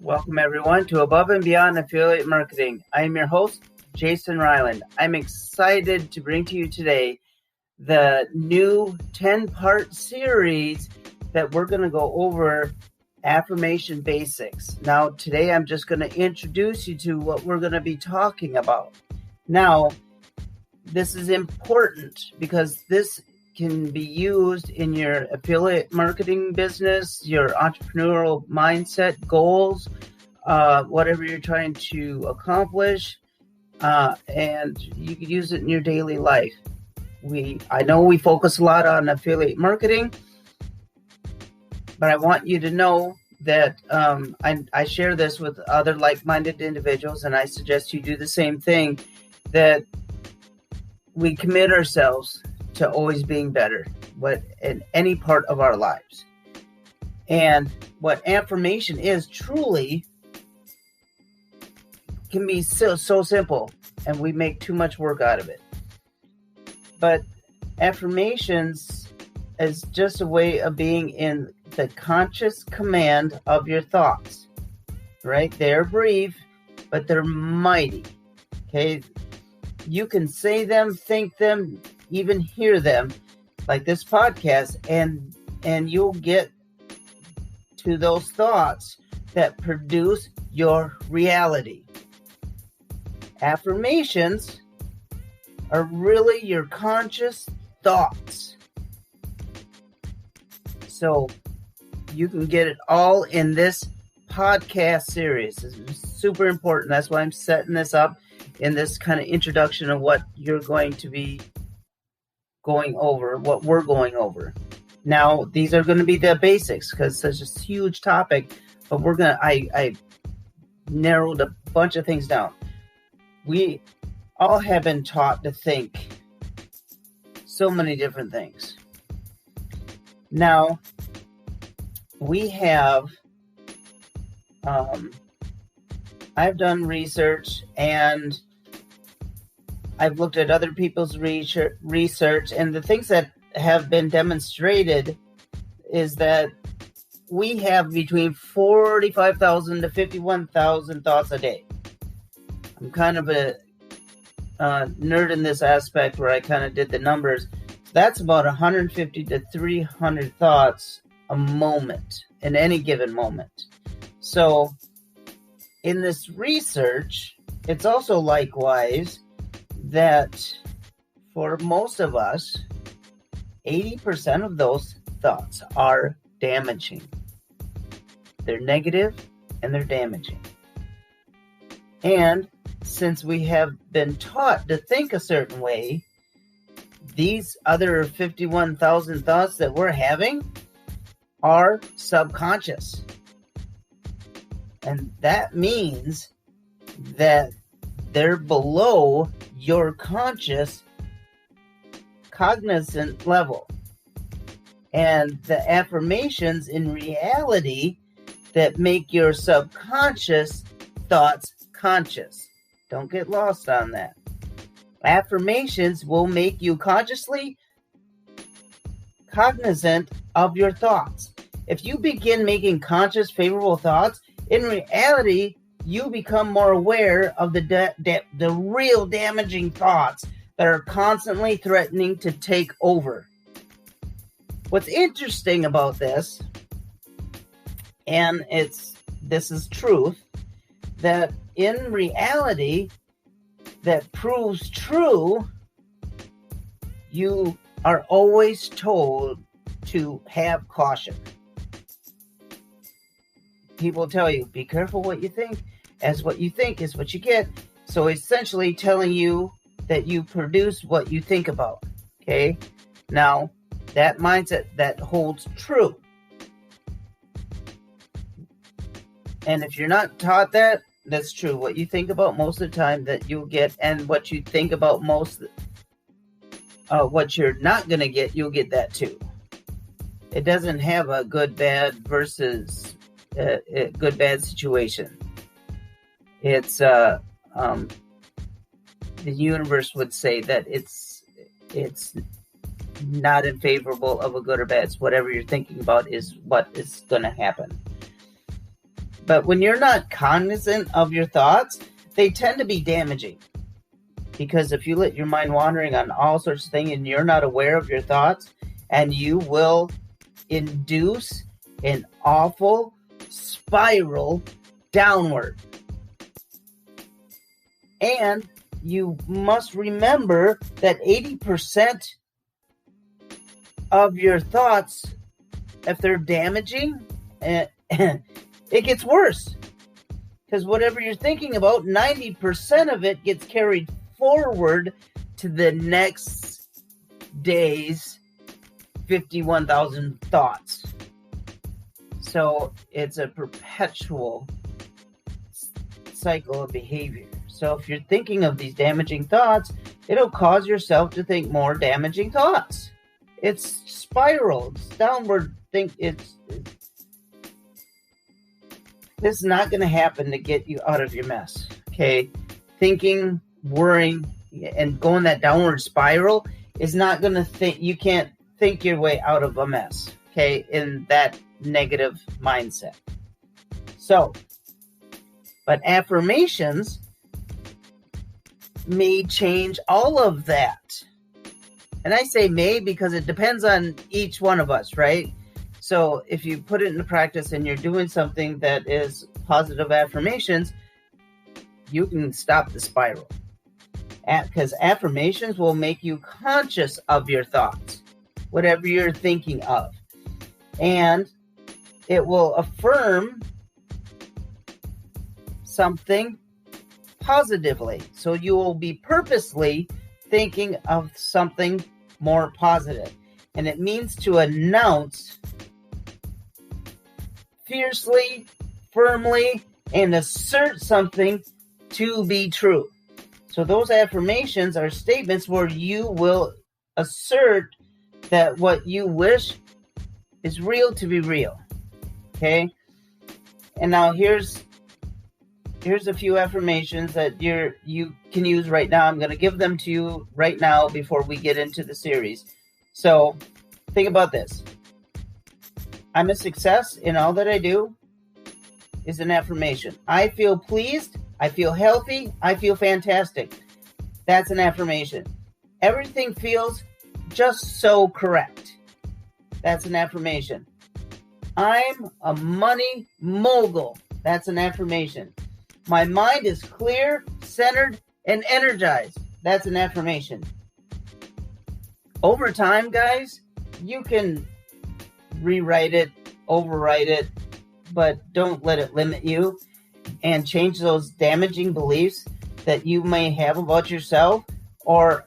Welcome, everyone, to Above and Beyond Affiliate Marketing. I am your host, Jason Ryland. I'm excited to bring to you today the new 10-part series that we're going to go over Affirmation Basics. Now, today I'm just going to introduce you to what we're going to be talking about. Now, this is important because this can be used in your affiliate marketing business, your entrepreneurial mindset, goals, whatever you're trying to accomplish, and you can use it in your daily life. I know we focus a lot on affiliate marketing, but I want you to know that I share this with other like-minded individuals, and I suggest you do the same thing, that we commit ourselves to always being better in any part of our lives. And what affirmation is truly can be so simple, and we make too much work out of it. But affirmations is just a way of being in the conscious command of your thoughts, right? They're brief, but they're mighty, okay? You can say them, think them, even hear them, like this podcast, and you'll get to those thoughts that produce your reality. Affirmations are really your conscious thoughts. So you can get it all in this podcast series. This is super important. That's why I'm setting this up in this kind of introduction of what you're going to be going over, what we're going over. Now, these are going to be the basics because it's such a huge topic, but I narrowed a bunch of things down. We all have been taught to think so many different things. Now, we have, I've done research, and I've looked at other people's research, and the things that have been demonstrated is that we have between 45,000 to 51,000 thoughts a day. I'm kind of a nerd in this aspect where I kind of did the numbers. That's about 150 to 300 thoughts a moment, in any given moment. So in this research, it's also likewise that for most of us, 80% of those thoughts are damaging. They're negative and they're damaging. And since we have been taught to think a certain way, these other 51,000 thoughts that we're having are subconscious. And that means that they're below your conscious, cognizant level. And the affirmations in reality that make your subconscious thoughts conscious. Don't get lost on that. Affirmations will make you consciously cognizant of your thoughts. If you begin making conscious, favorable thoughts, in reality, you become more aware of the real damaging thoughts that are constantly threatening to take over. What's interesting about this, and this is truth, that in reality, that proves true, you are always told to have caution. People tell you, be careful what you think, as what you think is what you get. So essentially telling you that you produce what you think about. Okay? Now, that mindset, that holds true. And if you're not taught that, that's true. What you think about most of the time that you'll get, and what you think about what you're not going to get, you'll get that too. It doesn't have a good, bad versus a good, bad situation. It's, the universe would say that it's not in favorable of a good or bad. It's whatever you're thinking about is what is going to happen. But when you're not cognizant of your thoughts, they tend to be damaging. Because if you let your mind wandering on all sorts of things and you're not aware of your thoughts, and you will induce an awful spiral downward. And you must remember that 80% of your thoughts, if they're damaging, it gets worse. Because whatever you're thinking about, 90% of it gets carried forward to the next day's 51,000 thoughts. So it's a perpetual cycle of behavior. So if you're thinking of these damaging thoughts, it'll cause yourself to think more damaging thoughts. It's spiral. It's downward. This is not going to happen to get you out of your mess. Okay, thinking, worrying, and going that downward spiral is not going to think. You can't think your way out of a mess. Okay, in that negative mindset. So, but affirmations may change all of that. And I say may because it depends on each one of us, right? So if you put it into practice and you're doing something that is positive affirmations, you can stop the spiral. Because affirmations will make you conscious of your thoughts, whatever you're thinking of. And it will affirm something positively. So you will be purposely thinking of something more positive. And it means to announce fiercely, firmly, and assert something to be true. So those affirmations are statements where you will assert that what you wish is real to be real. Okay? And now here's a few affirmations that you can use right now. I'm going to give them to you right now before we get into the series. So think about this. I'm a success in all that I do is an affirmation. I feel pleased. I feel healthy. I feel fantastic. That's an affirmation. Everything feels just so correct. That's an affirmation. I'm a money mogul. That's an affirmation. My mind is clear, centered, and energized. That's an affirmation. Over time, guys, you can rewrite it, overwrite it, but don't let it limit you, and change those damaging beliefs that you may have about yourself or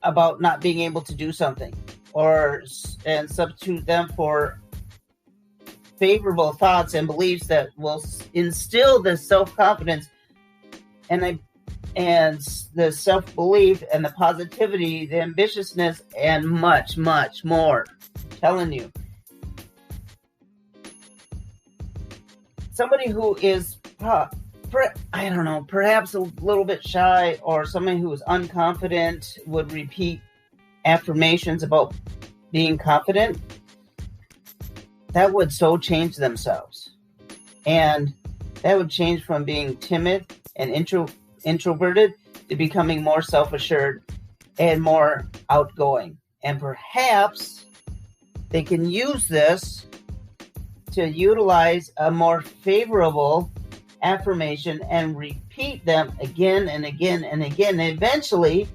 about not being able to do something, and substitute them for favorable thoughts and beliefs that will instill the self-confidence and the self-belief and the positivity, the ambitiousness, and much, much more. I'm telling you. Somebody who is, perhaps a little bit shy, or somebody who is unconfident would repeat affirmations about being confident. That would so change themselves. And that would change from being timid and introverted to becoming more self-assured and more outgoing. And perhaps they can use this to utilize a more favorable affirmation and repeat them again and again and again. And eventually,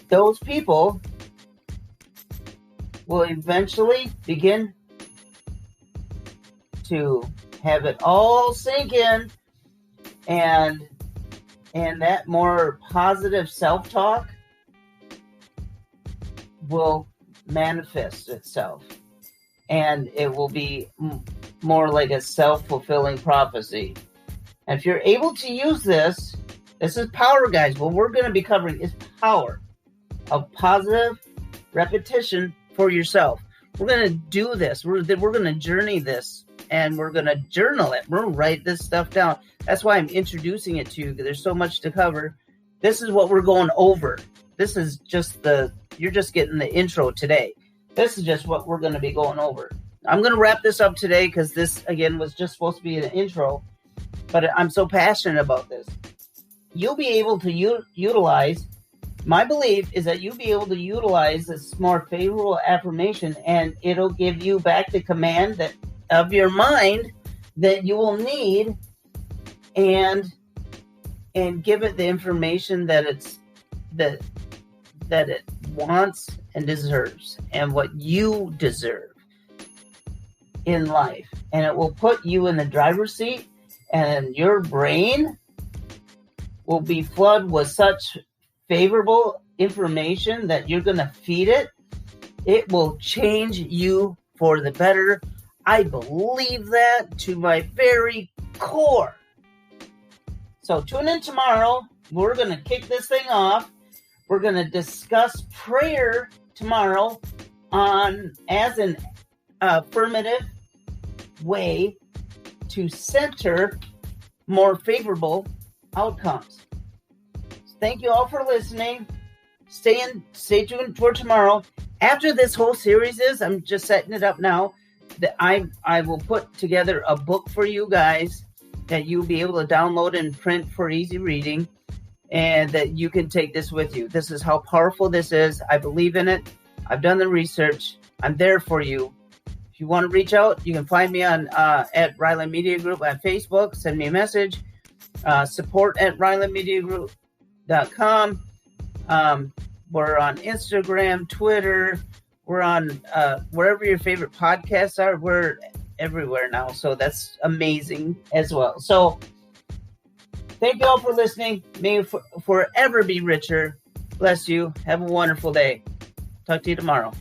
those people will eventually begin to have it all sink in, and that more positive self-talk will manifest itself, and it will be more like a self-fulfilling prophecy. And if you're able to use this is power, guys. What we're going to be covering is power of positive repetition for yourself. We're going to do this. We're going to journey this, and we're going to journal it. We're going to write this stuff down. That's why I'm introducing it to you, because there's so much to cover. This is what we're going over. This is just you're just getting the intro today. This is just what we're going to be going over. I'm going to wrap this up today because this, again, was just supposed to be an intro, but I'm so passionate about this. You'll be able to utilize, my belief is that you'll be able to utilize this more favorable affirmation, and it'll give you back the command that of your mind that you will need, and give it the information that it wants and deserves, and what you deserve in life. And it will put you in the driver's seat, and your brain will be flooded with such favorable information that you're going to feed it. It will change you for the better. I believe that to my very core. So tune in tomorrow. We're going to kick this thing off. We're going to discuss prayer tomorrow as an affirmative way to center more favorable outcomes. Thank you all for listening. Stay tuned for tomorrow. After this whole series I'm just setting it up now, that I will put together a book for you guys that you'll be able to download and print for easy reading, and that you can take this with you. This is how powerful this is. I believe in it. I've done the research. I'm there for you. If you want to reach out, you can find me on at Ryland Media Group on Facebook. Send me a message. Support at RylandMediaGroup.com. We're on Instagram, Twitter. We're on wherever your favorite podcasts are. We're everywhere now, so that's amazing as well. So thank you all for listening. May you forever be richer. Bless you. Have a wonderful day. Talk to you tomorrow.